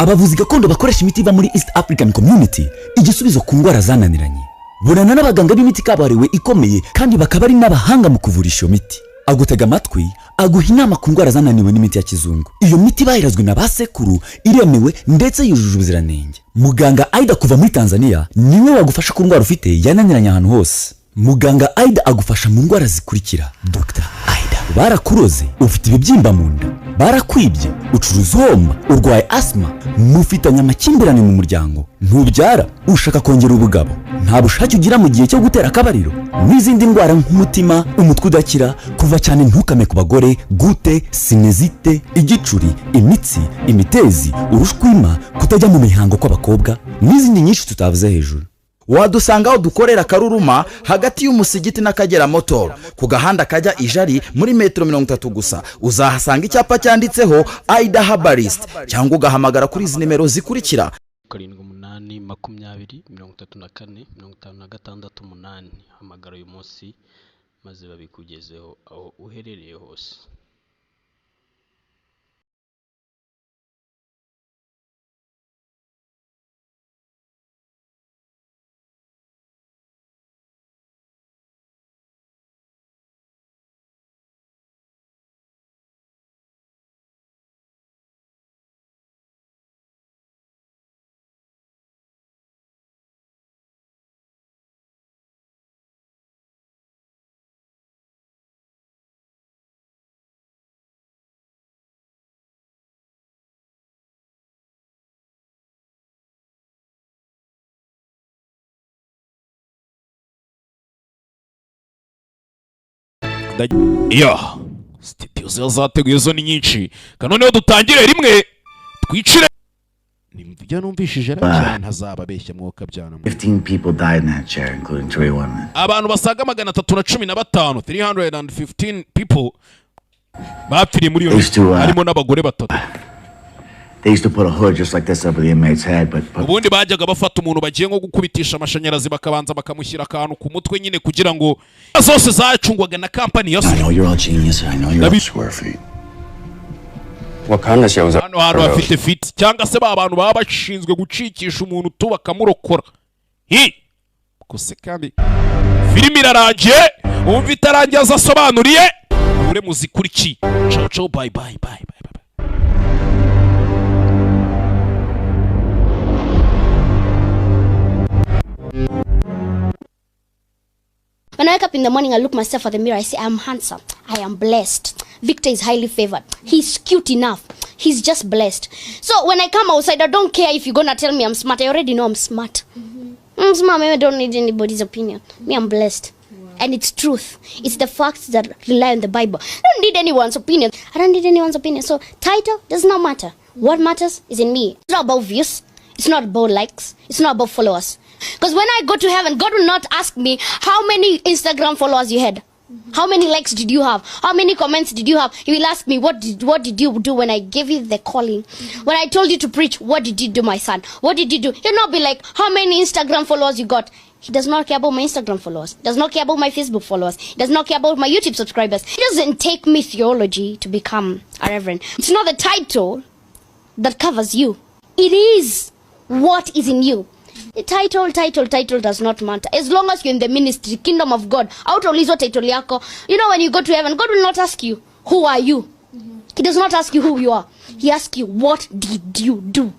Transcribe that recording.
abavuzi gakondo bakoresha imiti iva muri East African Community igisubizo ku ndwara zananiranye. Bonana n'abaganga b'imiti kabariwe ikomeye kandi bakaba ari n'abahanga mu kuvurisha iyo miti. Agutega amatwi aguha inama ku ndwara zananiwe n'imiti ya kizungu. Iyo miti bayirazwe na basekuru iremewe ndetse yujuje ubuziranenge. Muganga Aida kuva muri Tanzania niwe wagufasha ku ndwara ufite yananiranye ahantu hose. Muganga Aida agufasha mu ndwara zikurikira. Dr. Aida barakuroze, ufite ibibyimba mu nda, barakwibye, ucuruza uhomba, urwaye asthma, mufitanye amakimbirane mu muryango, ntubyara, ushaka kongera ubugabo, nta bushake ugira mu gihe cyo gutera akabariro, n'izindi ndwara nk'umutima, umutwe udakira, kuva cyane ntukame ku bagore, gute, sinezite, igicuri, imitsi, imitezi, urushwima, kutajya mu mihango kw'abakobwa, n'izindi nyinshi tutavuze hejuru. Wadusangaho dukorera Karuruma hagati y'umusigiti n'Akagera Motor ku gahanda kajya Ijari muri metero 30 gusa. Uzahasanga icyapa cyanditseho Aida Herbalist cyangwa ugahamagara kuri izi nimero zikurikira: 7820345668. Hamagara uyu munsi maze babikugezeho aho uherereye hose. Yeah, studio zateguye zo ni nyinshi. Kanone dutangire rimwe twicire. Nimvya numvishije cyane ntazaba beshya mwoka byana. 15 people died in that chair including 3 women. Abantu basaga 315, 315 people bapfiriye muri iyo harimo n'abagore batatu. They used to put a hood just like this over the inmate's head, but ubundi bajyaga bafata umuntu bagiye nko gukubitisha amashanyarazi bakabanza bakamushyira akantu ku mutwe nyine kugira ngo zose zacungwaga na company yose. I know you're all genius and I know you're all square feet. What kind of shows up? Hano bafite fit cyangwa se abantu baba bashinzwe gucikisha umuntu tu bakamurokora. Kose kandi filimi irarangiye, umva itarangiye azasobanuriye ure muzikuriki. Ciao ciao, bye bye bye bye. When I wake up in the morning, I look myself at the mirror, I say, I'm handsome, I am blessed. Victor is highly favored. He's cute enough. He's just blessed. So when I come outside, I don't care if you're going to tell me I'm smart. I already know I'm smart. I'm smart. I don't need anybody's opinion. Me, I'm blessed. Wow. And it's truth. It's the facts that rely on the Bible. I don't need anyone's opinion. I don't need anyone's opinion. So title does not matter. What matters is in me. It's not about views. It's not about likes. It's not about followers. Because when I go to heaven, God will not ask me how many Instagram followers you had. How many likes did you have? How many comments did you have? He will ask me, what did you do when I gave you the calling? When I told you to preach, what did you do, my son? What did you do? He'll not be like, how many Instagram followers you got? He does not care about my Instagram followers. He does not care about my Facebook followers. He does not care about my YouTube subscribers. It doesn't take me theology to become a reverend. It's not the title that covers you. It is what is in you. The title does not matter. As long as you're in the ministry, kingdom of God, out of lizo title yako. You know, when you go to heaven, God will not ask you, who are you? He does not ask you who you are. He asks you, what did you do?